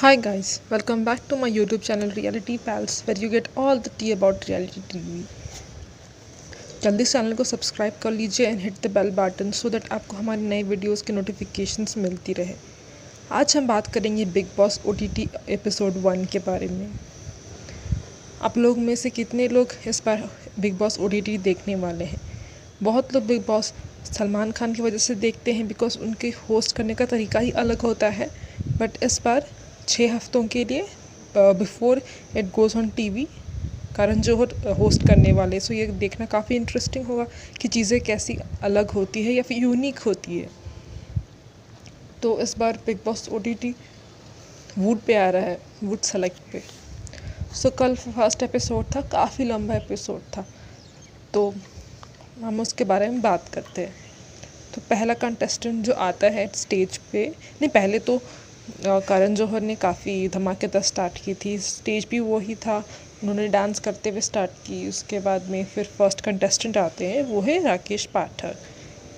Hi guys, welcome back to my YouTube channel Reality Pals where you get all the tea about reality TV. जल्दी से channel को subscribe कर लीजिए and hit the bell button so that आपको हमारी नई videos की notifications मिलती रहे। आज हम बात करेंगे बिग बॉस OTT एपिसोड 1 के बारे में। आप लोग में से कितने लोग इस बार बिग बॉस OTT देखने वाले हैं? बहुत लोग बिग बॉस सलमान खान की वजह से देखते हैं बिकॉज उनके होस्ट करने का तरीका ही अलग होता है। बट इस बार 6 हफ्तों के लिए before it goes on TV Karan Johar host करने वाले। सो ये देखना काफ़ी इंटरेस्टिंग होगा कि चीज़ें कैसी अलग होती है या फिर यूनिक होती है। तो इस बार बिग बॉस OTT वूड पे आ रहा है, वूड सेलेक्ट पे। सो कल फर्स्ट एपिसोड था, काफ़ी लंबा एपिसोड था, तो हम उसके बारे में बात करते हैं। तो पहला कंटेस्टेंट जो आता है स्टेज पे, नहीं पहले तो करण जौहर ने काफ़ी धमाकेदार स्टार्ट की थी। स्टेज भी वही था, उन्होंने डांस करते हुए स्टार्ट की। उसके बाद में फिर फर्स्ट कंटेस्टेंट आते हैं, वो है राकेश पाठक।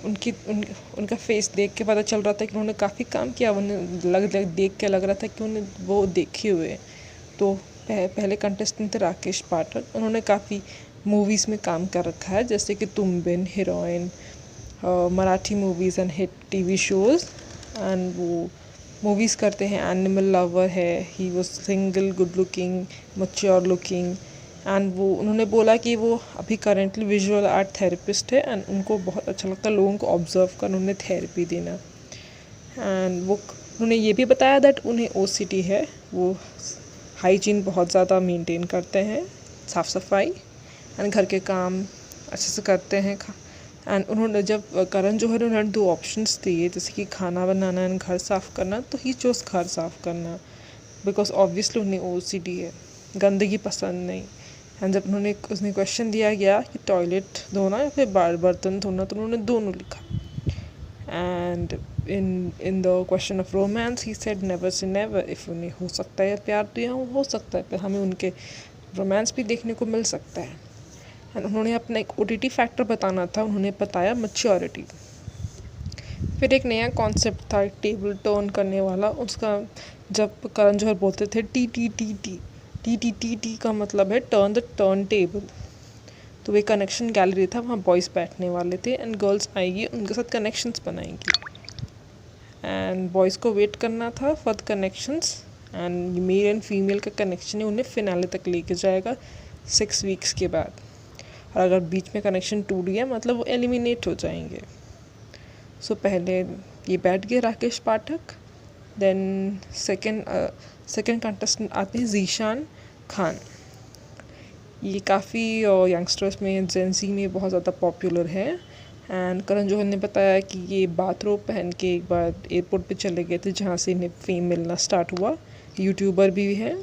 उनका फेस देख के पता चल रहा था कि उन्होंने काफ़ी काम किया। उन्हें देख के लग रहा था कि उन्हें वो देखे हुए। तो पहले कंटेस्टेंट थे राकेश पाठक। उन्होंने काफ़ी मूवीज़ में काम कर रखा है, जैसे कि Tum Bin, heroine, Marathi movies and hit TV shows. And वो मूवीज़ करते हैं। एनिमल लवर है, he was single, good looking, mature looking. And वो उन्होंने बोला कि वो अभी करेंटली विजुअल आर्ट थेरेपिस्ट है एंड उनको बहुत अच्छा लगता है लोगों को ऑब्जर्व कर उन्हें थेरेपी देना। एंड वो उन्होंने ये भी बताया दैट उन्हें OCD है। वो हाइजीन बहुत ज़्यादा मेंटेन करते हैं, साफ़ सफाई एंड घर के काम अच्छे से करते हैं। एंड उन्होंने जब करण जौहर ने 2 ऑप्शंस दिए, जैसे कि खाना बनाना एंड घर साफ़ करना, तो ही चूज़ घर साफ़ करना बिकॉज ऑब्वियसली उन्हें OCD है, गंदगी पसंद नहीं। एंड जब उसने क्वेश्चन दिया गया कि टॉयलेट धोना या फिर बर्तन धोना, तो उन्होंने दोनों लिखा। And in the question of romance he said never say never. If उन्हें हो सकता है प्यार तो यहाँ हो सकता है, पर हमें उनके रोमांस भी देखने को मिल सकता है। एंड उन्होंने अपना एक OTT फैक्टर बताना था, उन्होंने बताया मैच्योरिटी। फिर एक नया कॉन्सेप्ट था टेबल टर्न करने वाला। उसका जब करण जौहर बोलते थे TTTT का मतलब है टर्न द टर्न टेबल। तो वे कनेक्शन गैलरी था, वहाँ बॉयज़ बैठने वाले थे एंड गर्ल्स आएगी, उनके साथ कनेक्शंस बनाएंगी एंड बॉयज़ को वेट करना था for the connections. And male and female का कनेक्शन है उन्हें फिनाले तक लेके जाएगा 6 वीक्स के बाद। और अगर बीच में कनेक्शन टूट गया मतलब वो एलिमिनेट हो जाएंगे। सो पहले ये बैठ गए राकेश पाठक। देन सेकंड कंटेस्टेंट आते हैं ज़ीशान खान। ये काफ़ी यंगस्टर्स में, जेंसी में बहुत ज़्यादा पॉपुलर है। एंड करण जौहर ने बताया कि ये बाथरोब पहन के एक बार एयरपोर्ट पे चले गए थे, जहाँ से इन्हें फेम मिलना स्टार्ट हुआ। यूट्यूबर भी है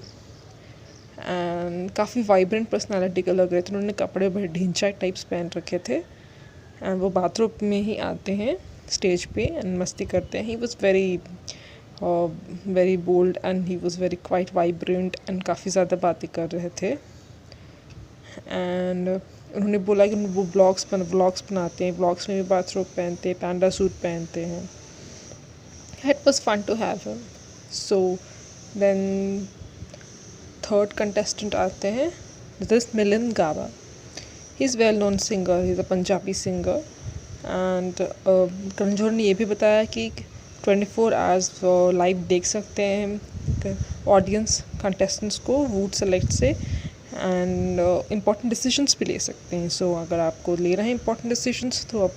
एंड काफ़ी वाइब्रेंट पर्सनालिटी का लग रहे थे। उन्होंने कपड़े बड़े ढींचा टाइप्स पहन रखे थे एंड वो बाथरूम में ही आते हैं स्टेज पे एंड मस्ती करते हैं। He was very bold and he was very quite vibrant and काफ़ी ज़्यादा बातें कर रहे थे। एंड उन्होंने बोला कि वो ब्लॉग्स बनाते हैं, ब्लॉग्स में भी बाथरूम पहनते हैं, पैंडा सूट पहनते हैं। It was fun to have him. So then third contestant आते हैं, this Millind Gaba. He is well known singer, he is a Punjabi singer. And Karan Johar ने ये भी बताया कि 24 आवर्स लाइव देख सकते हैं ऑडियंस कंटेस्टेंट्स को वूड सेलेक्ट से एंड इम्पॉर्टेंट डिसीजंस भी ले सकते हैं। सो अगर आपको ले रहे हैं इम्पॉर्टेंट डिसीजंस तो आप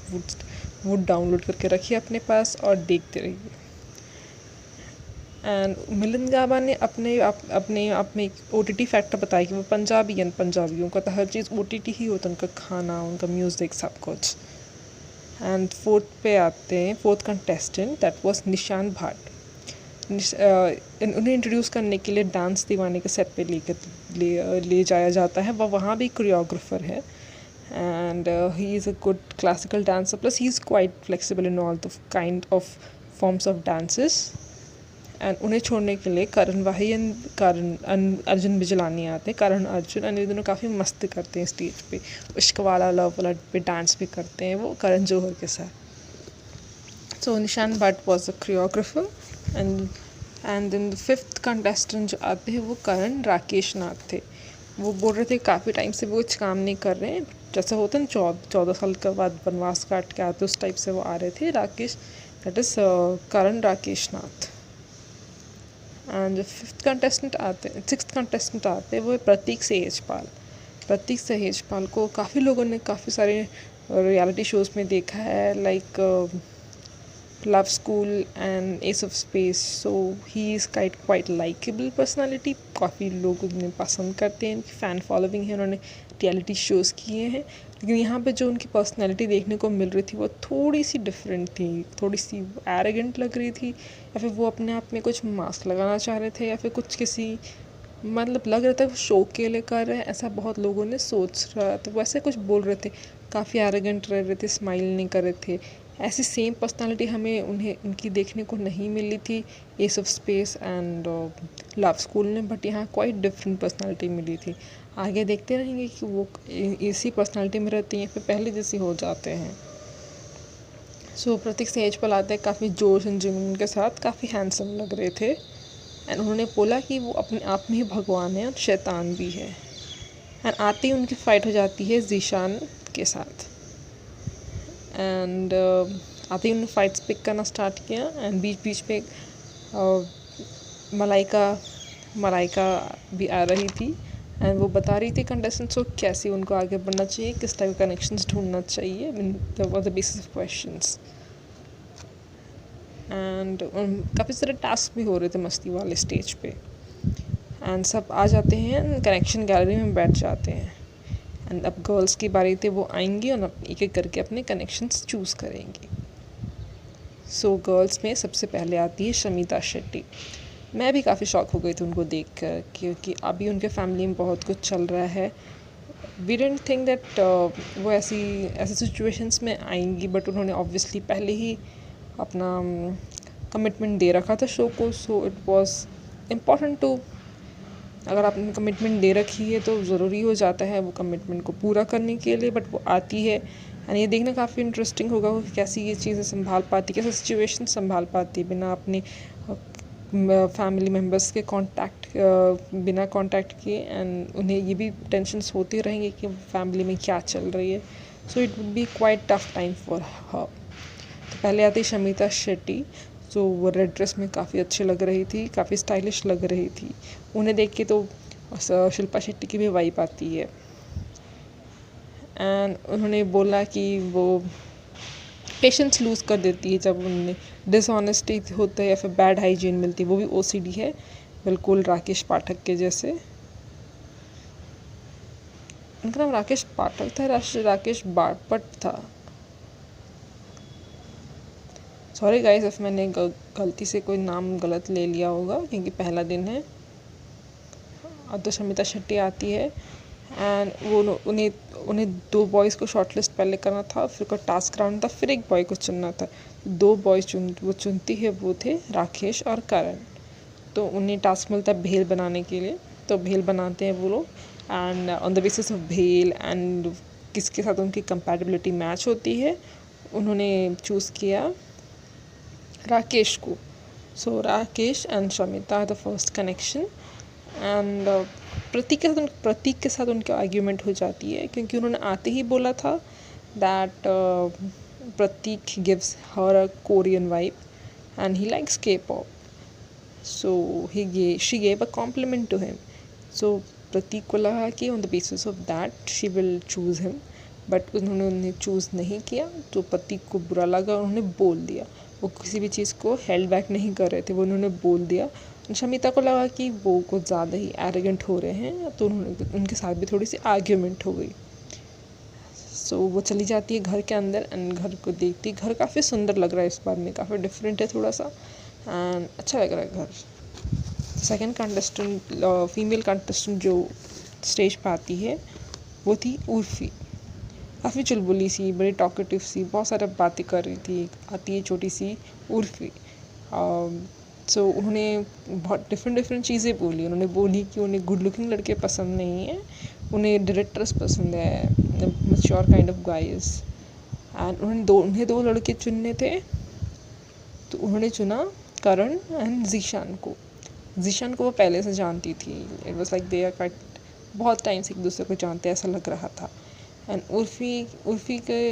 वूड डाउनलोड करके रखिए अपने पास और देखते रहिए। एंड मिलिंद गाबा ने अपने आप में एक OTT फैक्टर बताया कि वो पंजाबी एंड पंजाबियों का तो हर चीज़ OTT ही होता है, उनका खाना, उनका म्यूज़िक, सब कुछ। एंड फोर्थ पे आते हैं फोर्थ कंटेस्टेंट, दैट वाज निशान भाट। उन्हें इंट्रोड्यूस करने के लिए डांस दीवाने के सेट पे ले जाया जाता है। वह वहाँ भी कोरियोग्राफर है and he is a good classical dancer, plus he is quite flexible in all the kind of forms of dances. And उन्हें छोड़ने के लिए करण वाही एंड अर्जुन बिजलानी आते हैं। करण अर्जुन एंड ये दोनों काफ़ी मस्ती करते हैं स्टेज पे, इश्क वाला, लव वाला पे डांस भी करते हैं वो करण जौहर के साथ। So Nishant Bhatt was a choreographer and and then the fifth contestant जो आते हैं वो करण राकेश नाथ थे। वो बोल रहे थे काफ़ी टाइम से वो कुछ काम नहीं कर रहे हैं, जैसे होता है ना 14 साल के बाद वनवास काट के आते उस टाइप से वो आ रहे थे। Rakesh, that is Karan Rakesh Nath. And जो सिक्स्थ कंटेस्टेंट आते हैं वो है प्रतीक सहेजपाल। प्रतीक सहेजपाल को काफ़ी लोगों ने काफ़ी सारे रियलिटी शोज़ में देखा है, like love school and S of space. So he is quite likeable personality. काफ़ी लोग उन्हें पसंद करते हैं, इनकी फ़ैन फॉलोइंग है, उन्होंने रियलिटी शोज़ किए हैं। लेकिन यहाँ पे जो उनकी पर्सनालिटी देखने को मिल रही थी वो थोड़ी सी डिफरेंट थी, थोड़ी सी एरोगेंट लग रही थी, या फिर वो अपने आप में कुछ मास्क लगाना चाह रहे थे, या फिर कुछ किसी मतलब लग रहा था वो शो के लिए कर रहे हैं, ऐसा बहुत लोगों ने सोच रहा था। वो ऐसे कुछ बोल रहे थे, काफ़ी एरोगेंट रह रहे थे, स्माइल नहीं कर रहे थे। ऐसी सेम पर्सनालिटी हमें उनकी देखने को नहीं मिली थी S of space and love school में, बट यहाँ क्वाइट डिफरेंट पर्सनालिटी मिली थी। आगे देखते रहेंगे कि वो इसी पर्सनालिटी में रहती हैं फिर पहले जैसे हो जाते हैं। सो प्रतीक सहेजपाल आते हैं काफ़ी जोश एंड जुनून के साथ, काफ़ी हैंडसम लग रहे थे, एंड उन्होंने बोला कि वो अपने आप में ही भगवान है और शैतान भी है। एंड आते ही उनकी फ़ाइट हो जाती है जीशान के साथ, एंड आते ही उन्होंने फाइट्स पिक करना स्टार्ट किया। एंड बीच बीच में मलाइका भी आ रही थी, एंड वो बता रही थी कंटेस्टेंट्स को कैसे उनको आगे बढ़ना चाहिए, किस टाइप का कनेक्शंस ढूंढना चाहिए, the basis of questions. And काफ़ी सारे टास्क भी हो रहे थे मस्ती वाले स्टेज पे, एंड सब आ जाते हैं, कनेक्शन गैलरी में बैठ जाते हैं। एंड अब गर्ल्स की बारी थी, वो आएंगी और एक एक करके अपने कनेक्शंस चूज़ करेंगी। सो गर्ल्स में सबसे पहले आती है शमिता शेट्टी। मैं भी काफ़ी शॉक हो गई थी उनको देख कर, क्योंकि अभी उनके फैमिली में बहुत कुछ चल रहा है। वी डेंट थिंक दैट वो ऐसी सिचुएशंस में आएंगी, बट उन्होंने ऑब्वियसली पहले ही अपना कमिटमेंट दे रखा था शो को। So it was important to, अगर आपने कमिटमेंट दे रखी है तो ज़रूरी हो जाता है वो कमिटमेंट को पूरा करने के लिए। बट वो आती है, एंड ये देखना काफ़ी इंटरेस्टिंग होगा कि कैसी ये चीज़ें संभाल पाती, कैसे सिचुएशन संभाल पाती बिना अपने फैमिली मेम्बर्स के बिना कांटेक्ट किए। एंड उन्हें ये भी टेंशन्स होती रहेंगे कि फैमिली में क्या चल रही है। So it would be quite tough time for her. तो पहले आती शमिता शेट्टी, जो वो रेड ड्रेस में काफ़ी अच्छी लग रही थी, काफ़ी स्टाइलिश लग रही थी। उन्हें देख के तो शिल्पा शेट्टी की भी वाइब आती है। एंड उन्होंने बोला कि वो पेशेंस लूज़ कर देती है जब उन्हें डिसऑनेस्टी होता है या फिर बैड हाइजीन मिलती है। वो भी ओसीडी है बिल्कुल राकेश पाठक के जैसे। उनका नाम राकेश पाठक था, राकेश बापट था। सॉरी गाइस इफ मैंने गलती से कोई नाम गलत ले लिया होगा, क्योंकि पहला दिन है। अब तो शमिता शेट्टी आती है, एंड वो उन्हें 2 बॉयज़ को शॉर्टलिस्ट पहले करना था, फिर कोई टास्क राउंड था, फिर एक बॉय को चुनना था। 2 बॉयज़ वो चुनती है, वो थे राकेश और करण। तो उन्हें टास्क मिलता है भेल बनाने के लिए, तो भेल बनाते हैं वो लोग, and on the basis of भेल एंड किसके साथ उनकी कंपैटिबिलिटी मैच होती है, उन्होंने चूज़ किया राकेश को। So Rakesh and Shamita the first connection. And Prateek के साथ उनकी आर्ग्यूमेंट हो जाती है, क्योंकि उन्होंने आते ही बोला था that Prateek gives her a Korean vibe and he likes K-pop. So she gave a compliment to him. So Prateek को लगा कि on the basis of that she will choose him, but उन्होंने उन्हें चूज़ नहीं किया। तो प्रतीक को बुरा लगा, उन्होंने बोल दिया। वो किसी भी चीज़ को हेल्ड बैक नहीं कर रहे थे, वो उन्होंने बोल दिया। शमिता को लगा कि वो कुछ ज़्यादा ही एरोगेंट हो रहे हैं, तो उनके साथ भी थोड़ी सी आर्ग्यूमेंट हो गई। सो वो चली जाती है घर के अंदर, एंड घर को देखती, घर काफ़ी सुंदर लग रहा है इस बार में, काफ़ी डिफरेंट है थोड़ा सा, एंड अच्छा लग रहा है घर। सेकेंड कंटेस्टेंट, फीमेल कंटेस्टेंट जो स्टेज पर आती है वो थी उर्फी। काफ़ी चुलबुली सी, बड़ी टॉकेटिव सी, बहुत सारी बातें कर रही थी। आती है छोटी सी उर्फी। सो उन्होंने बहुत डिफरेंट चीज़ें बोली। उन्होंने बोली कि उन्हें गुड लुकिंग लड़के पसंद नहीं है, उन्हें डायरेक्टर्स पसंद है, mature kind of guys. And उन्हें 2 लड़के चुनने थे, तो उन्होंने चुना करण एंड जीशान को वो पहले से जानती थी। It was like they are बहुत टाइम से एक दूसरे को जानते ऐसा लग रहा था। एंड उर्फ़ी के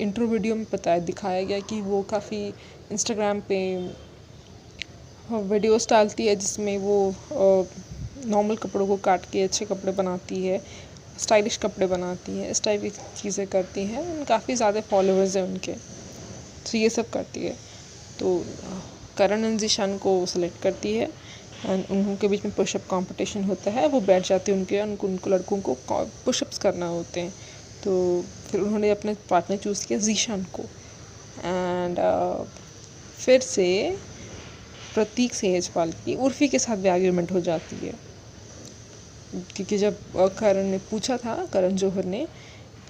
इंट्रो वीडियो में दिखाया गया कि वो काफ़ी इंस्टाग्राम पे वीडियोस डालती है जिसमें वो नॉर्मल कपड़ों को काट के अच्छे कपड़े बनाती है, स्टाइलिश कपड़े बनाती है, इस टाइप की चीज़ें करती है। काफ़ी ज़्यादा फॉलोअर्स हैं उनके, तो ये सब करती है। तो करण एंड जीशान को सेलेक्ट करती है एंड उनके बीच में पुशअप कंपटीशन होता है। वो बैठ जाते हैं उनको लड़कों को पुशअप्स करना होते हैं। तो फिर उन्होंने अपने पार्टनर चूज़ किया जीशान को। एंड फिर से प्रतीक सेहजपाल की उर्फ़ी के साथ भी आर्ग्यूमेंट हो जाती है, क्योंकि जब करण ने पूछा था, करण जौहर ने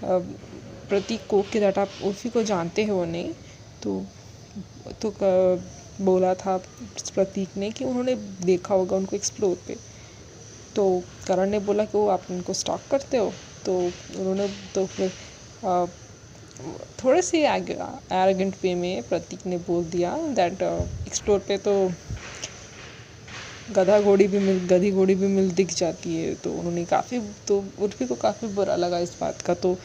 प्रतीक को कि दैट आप उर्फ़ी को जानते हो नहीं, तो बोला था प्रतीक ने कि उन्होंने देखा होगा उनको एक्सप्लोर पे। तो करण ने बोला कि वो आप उनको स्टॉक करते हो। तो उन्होंने तो फिर थोड़े से एरोगेंट वे में प्रतीक ने बोल दिया दैट एक्सप्लोर पे तो गधी घोड़ी भी मिल दिख जाती है। तो उन्होंने उर्फ़ी को काफ़ी बुरा लगा इस बात का। तो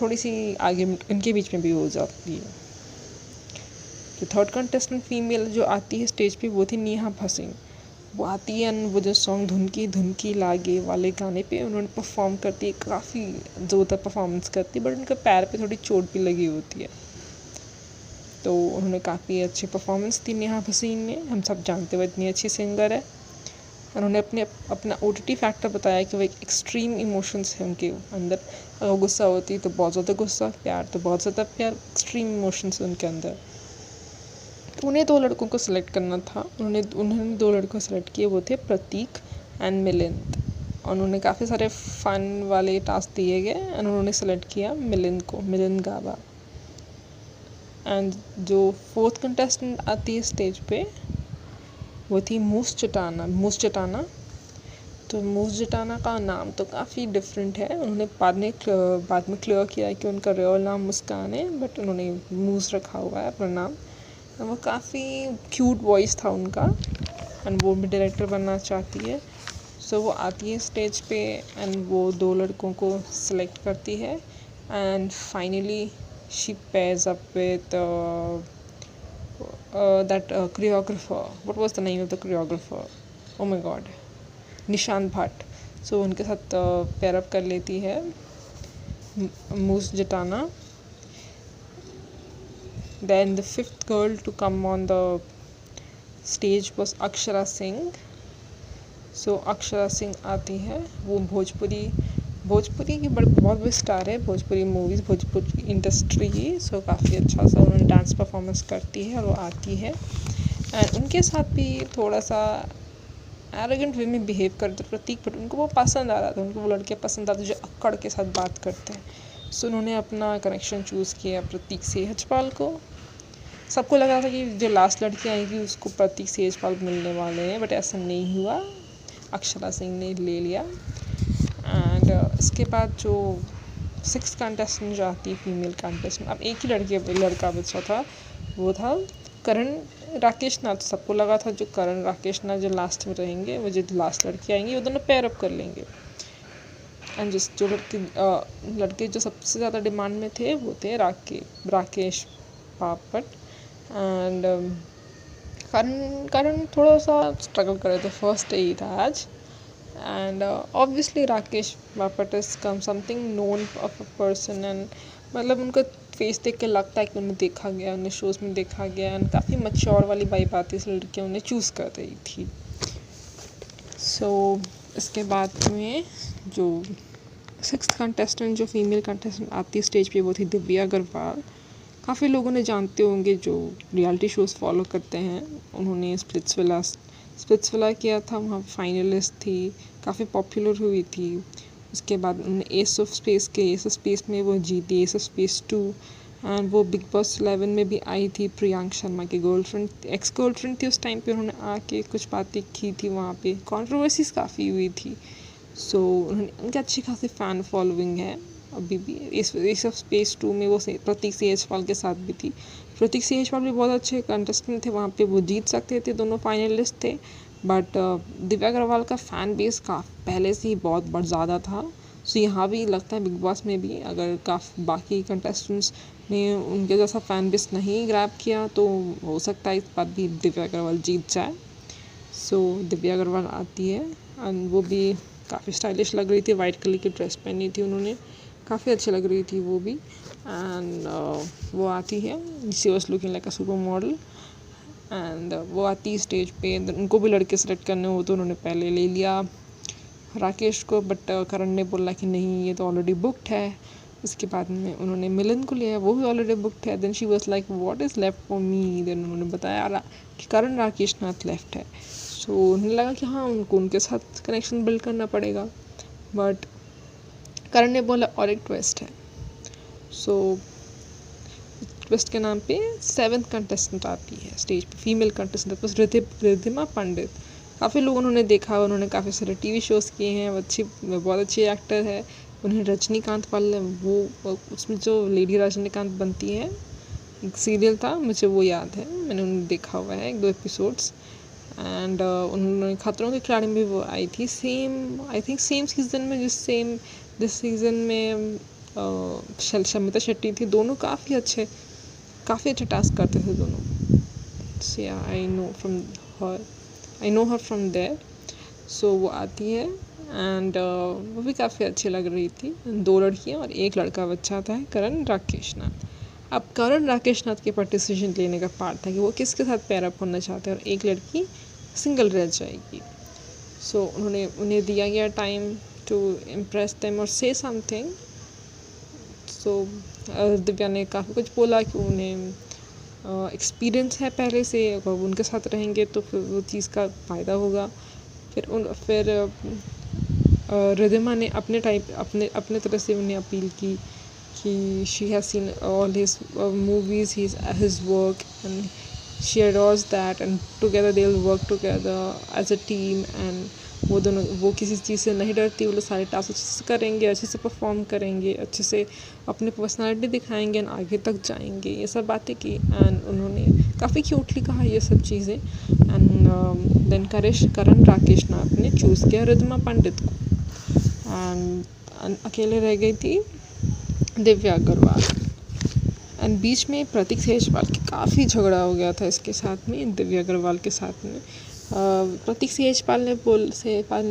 थोड़ी सी आर्ग्यूमेंट इनके बीच में भी हो जाती है। जो थर्ड कंटेस्टेंट फीमेल जो आती है स्टेज पे वो थी नेहा भसीन। वो आती है और वो जो सॉन्ग धुन की लागे वाले गाने पे उन्होंने परफॉर्म करती है, काफ़ी ज़ोरदार परफॉर्मेंस करती है, बट उनके पैर पे थोड़ी चोट भी लगी होती है। तो उन्होंने काफ़ी अच्छी परफॉर्मेंस दी नेहा भसीन ने, हम सब जानते हुए इतनी अच्छी सिंगर है। उन्होंने अपना OTT फैक्टर बताया कि वो एक एक्सट्रीम इमोशंस है उनके अंदर। अगर गुस्सा होती तो बहुत ज़्यादा गुस्सा, प्यार तो बहुत ज़्यादा प्यार, एक्सट्रीम इमोशंस उनके अंदर। तो उन्हें 2 लड़कों को सिलेक्ट करना था। उन्होंने 2 लड़कों सेलेक्ट किए, वो थे प्रतीक एंड मिलिंद। उन्होंने काफ़ी सारे फ़न वाले टास्क दिए गए एंड उन्होंने सेलेक्ट किया मिलिंद गाबा। एंड जो 4th कंटेस्टेंट आती है स्टेज पे वो थी मूस चटाना। तो मूस चटाना का नाम तो काफ़ी डिफरेंट है। उन्होंने बाद में क्लियर किया कि उनका रियल नाम मुस्कान है, बट उन्होंने मूस रखा हुआ है अपना नाम। वो काफ़ी क्यूट वॉइस था उनका एंड वो भी डायरेक्टर बनना चाहती है। सो वो आती है स्टेज पे एंड वो 2 लड़कों को सिलेक्ट करती है and finally she pairs up with that choreographer. What was the name of the choreographer? Oh my god, Nishant Bhatt. So उनके साथ पेयर अप कर लेती है मूस Jatana. Then the 5th girl to come on the stage was Akshara Singh. सो अक्षरा सिंह आती है, वो भोजपुरी की बहुत बड़ी स्टार है, भोजपुरी मूवीज़, भोजपुरी इंडस्ट्री की। सो काफ़ी अच्छा सा उन्होंने डांस परफॉर्मेंस करती है और वो आती है एंड उनके साथ भी थोड़ा सा एरोगेंट वे में बिहेव करते प्रतीक, बट उनको वो पसंद आ रहा था, उनको वो लड़के पसंद आते जो अक्कड़ के साथ बात करते हैं। सो उन्होंने अपना कनेक्शन चूज़ किया प्रतीक सेहजपाल को। सबको लगा था कि जो लास्ट लड़की आएगी उसको प्रतीक सेहजपाल मिलने वाले हैं, बट ऐसा नहीं हुआ, अक्षरा सिंह ने ले लिया। एंड इसके बाद जो 6th कंटेस्टेंट जो आती है फीमेल कंटेस्टेंट, अब एक ही लड़का बचा था, वो था करण राकेश नाथ। सबको लगा था जो करण राकेश नाथ जो लास्ट में रहेंगे, वो जो लास्ट लड़की आएंगी वो दोनों पेयर अप कर लेंगे। एंड जो लड़के जो सबसे ज़्यादा डिमांड में थे वो थे राकेश बापट एंड करण थोड़ा सा स्ट्रगल कर रहे थे फर्स्ट डे ही था आज। And obviously Rakesh Bapat is something known of a person and मतलब उनका फेस देख के लगता है कि उन्हें देखा गया, उन्हें शोज़ में देखा गया एंड काफ़ी मैच्योर वाली वाइब आती है, लड़कियाँ उन्हें चूज़ कर रही थी। सो इसके बाद में जो 6th कंटेस्टेंट जो फीमेल कंटेस्टेंट आती है स्टेज पे वो थी दिव्या अग्रवाल। काफ़ी लोगों ने जानते होंगे जो रियलिटी शोज़ फॉलो करते हैं, उन्होंने स्प्लिट्सविला किया था, वहाँ फाइनलिस्ट थी, काफ़ी पॉपुलर हुई थी। उसके बाद उन्होंने एस ऑफ स्पेस में वो जीती, एस ऑफ स्पेस 2 एंड वो बिग बॉस 11 में भी आई थी। प्रियांक शर्मा की एक्स गर्लफ्रेंड थी उस टाइम पे, उन्होंने आके कुछ बातें की थी, वहाँ पे कंट्रोवर्सीज काफ़ी हुई थी। सो उनकी अच्छी खासी फ़ैन फॉलोइंग है अभी भी। एस ऑफ स्पेस 2 में वो प्रतीक सेहजपाल के साथ भी थी, प्रतीक सेजवाल भी बहुत अच्छे कंटेस्टेंट थे, वहाँ पे वो जीत सकते थे, दोनों फाइनलिस्ट थे। बट दिव्या अग्रवाल का फ़ैन बेस पहले से ही बहुत ज़्यादा था। सो यहाँ भी लगता है बिग बॉस में भी अगर काफ़ी बाकी कंटेस्टेंट्स ने उनके जैसा फ़ैन बेस नहीं ग्रैब किया तो हो सकता है इस बार भी दिव्या अग्रवाल जीत जाए। सो दिव्या अग्रवाल आती है एंड वो भी काफ़ी स्टाइलिश लग रही थी, वाइट कलर की ड्रेस पहनी थी उन्होंने, काफ़ी अच्छी लग रही थी वो भी। एंड वो आती है, she was looking like a super model. And वो आती स्टेज पे, उनको भी लड़के सेलेक्ट करने हो तो उन्होंने पहले ले लिया राकेश को, बट करण ने बोला कि नहीं ये तो ऑलरेडी बुकड है। उसके बाद में उन्होंने मिलन को लिया, वो भी ऑलरेडी बुकड है। Then she was like what is left for me. देन उन्होंने बताया कि करण राकेश नाथ लेफ्ट है। सो उन्हें लगा कि हाँ उनको उनके साथ कनेक्शन बिल्ड करना पड़ेगा, बट करण ने बोला और एक ट्विस्ट है। सो ट्विस्ट के नाम पे 7th कंटेस्टेंट आती है स्टेज पे, फीमेल कंटेस्टेंट, बस रिद्धिमा पंडित। काफ़ी लोग उन्होंने देखा, उन्होंने काफ़ी सारे टीवी शोज़ किए हैं, बहुत अच्छी एक्टर है। उन्हें रजनीकांत वाले वो उसमें जो लेडी रजनीकांत बनती है एक सीरियल था, मुझे वो याद है, मैंने उन्हें देखा हुआ है 1-2 एपिसोड्स। एंड उन्होंने खतरों के खिलाड़ी में भी वो आई थी, आई थिंक सेम सीज़न में जिस सीज़न में शमिता शेट्टी थी। दोनों काफ़ी अच्छे टास्क करते थे दोनों। So yeah I know her from there. So वो आती है एंड वो भी काफ़ी अच्छी लग रही थी। 2 लड़कियां और 1 लड़का बच्चा था, करण राकेश नाथ। अब करण राकेश नाथ के पास डिसीजन लेने का पार्ट था कि वो किसके साथ पेयर अप होना चाहते हैं और एक लड़की सिंगल रह जाएगी। सो उन्हें दिया गया टाइम टू इम्प्रेस देम और से समथिंग। सो दिव्या ने काफ़ी कुछ बोला कि उन्हें एक्सपीरियंस है पहले से, अगर वो उनके साथ रहेंगे तो फिर वो चीज़ का फ़ायदा होगा। फिर रिद्धिमा ने अपने तरह से उन्हें अपील की कि she has seen all his movies, his work and she adores that and together they will work together as a team। And वो किसी चीज़ से नहीं डरती, वो लोग सारे टास्क अच्छे से करेंगे, अच्छे से परफॉर्म करेंगे, अच्छे से अपनी पर्सनालिटी दिखाएंगे एंड आगे तक जाएंगे, ये सब बातें की। एंड उन्होंने काफ़ी क्यूटली कहा ये सब चीज़ें। एंड देन करण राकेश नाथ ने चूज़ किया रिद्धिमा पंडित को एंड अकेले रह गई थी दिव्या अग्रवाल। एंड बीच में प्रतीक सेजवाल की काफ़ी झगड़ा हो गया था इसके साथ में, दिव्या अग्रवाल के साथ में। प्रतीक सेजवाल ने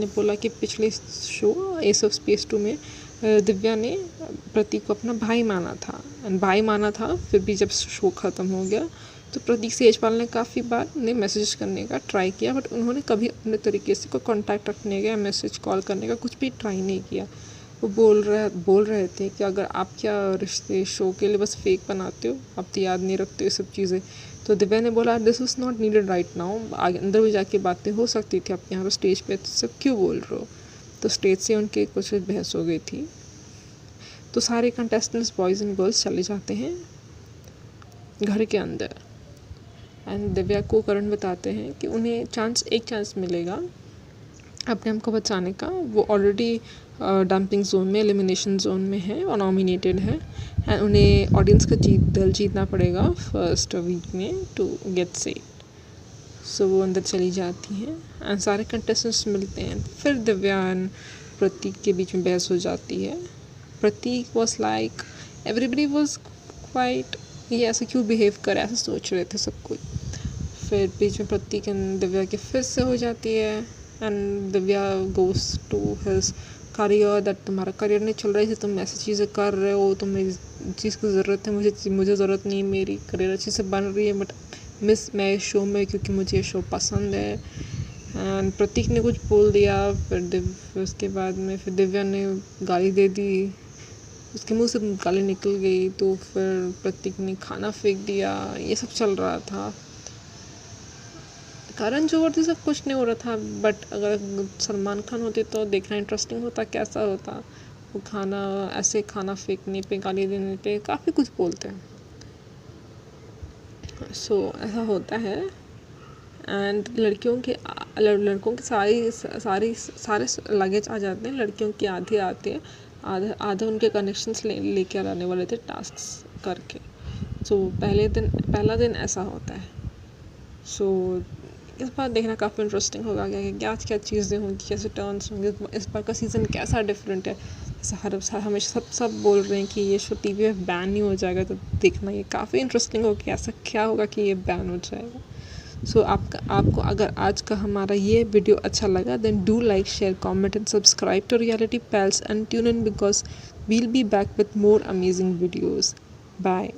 बोला कि पिछले शो एस ऑफ स्पेस 2 में दिव्या ने प्रतीक को अपना भाई माना था एंड फिर भी जब शो ख़त्म हो गया तो प्रतीक सेजवाल ने काफ़ी बार उन्हें मैसेज करने का ट्राई किया, बट उन्होंने कभी अपने तरीके से कोई कॉन्टैक्ट रखने का, मैसेज कॉल करने का कुछ भी ट्राई नहीं किया। वो बोल रहे थे कि अगर आप क्या रिश्ते शो के लिए बस फेक बनाते हो, आप तो याद नहीं रखते हो ये सब चीज़ें। तो दिव्या ने बोला this is not needed right now, आगे अंदर भी जाके बातें हो सकती थी, आप यहाँ पर स्टेज पे सब क्यों बोल रहे हो। तो स्टेज से उनके कुछ बहस हो गई थी। तो सारे कंटेस्टेंट्स बॉयज़ एंड गर्ल्स चले जाते हैं घर के अंदर एंड दिव्या को करण बताते हैं कि उन्हें एक चांस मिलेगा अपने आप को बचाने का। वो ऑलरेडी डंपिंग जोन में, एलिमिनेशन जोन में है और नॉमिनेटेड है एंड उन्हें ऑडियंस का दिल जीतना पड़ेगा फर्स्ट वीक में टू गेट सेव। सो वो अंदर चली जाती हैं एंड सारे कंटेस्टेंट्स मिलते हैं। फिर दिव्या एंड प्रतीक के बीच में बहस हो जाती है। Prateek was like everybody was quiet, ये ऐसे क्यों बिहेव कर, ऐसे सोच रहे थे सब कुछ। फिर बीच में प्रतीक एंड दिव्या की फिर से हो जाती है and Divya goes to his career that तुम्हारा करियर नहीं चल रहा है, तुम ऐसी चीज़ें कर रहे हो, तुम्हें चीज़ की ज़रूरत है, मुझे ज़रूरत नहीं, मेरी करियर अच्छे से बन रही है, बट मैं इस शो में क्योंकि मुझे ये शो पसंद है। एंड प्रतीक ने कुछ बोल दिया, फिर उसके बाद में फिर दिव्या ने गाली दे दी, उसके मुंह से गाली निकल गई, तो फिर प्रतीक ने खाना फेंक दिया, ये सब चल रहा था। करण जोहर से सब कुछ नहीं हो रहा था, बट अगर सलमान खान होते तो देखना इंटरेस्टिंग होता, कैसा होता। वो खाना फेंकने पे, गाली देने पे काफ़ी कुछ बोलते हैं। सो ऐसा होता है एंड लड़कों के सारे लगेज आ जाते हैं, लड़कियों के आधे आते हैं, आधा उनके कनेक्शंस लेके आने वाले थे टास्क करके। सो पहला दिन ऐसा होता है। सो इस बार देखना काफ़ी इंटरेस्टिंग होगा क्या क्या चीज़ें होंगी, कैसे टर्न्स होंगे, इस बार का सीज़न कैसा डिफरेंट है। जैसे हमेशा सब बोल रहे हैं कि ये शो टीवी में बैन नहीं हो जाएगा, तो देखना ये काफ़ी इंटरेस्टिंग होगा कि ऐसा क्या होगा कि ये बैन हो जाएगा। सो आपको अगर आज का हमारा ये वीडियो अच्छा लगा, then do like, share, comment and subscribe to reality pals and tune in because we'll be back with more amazing videos. Bye.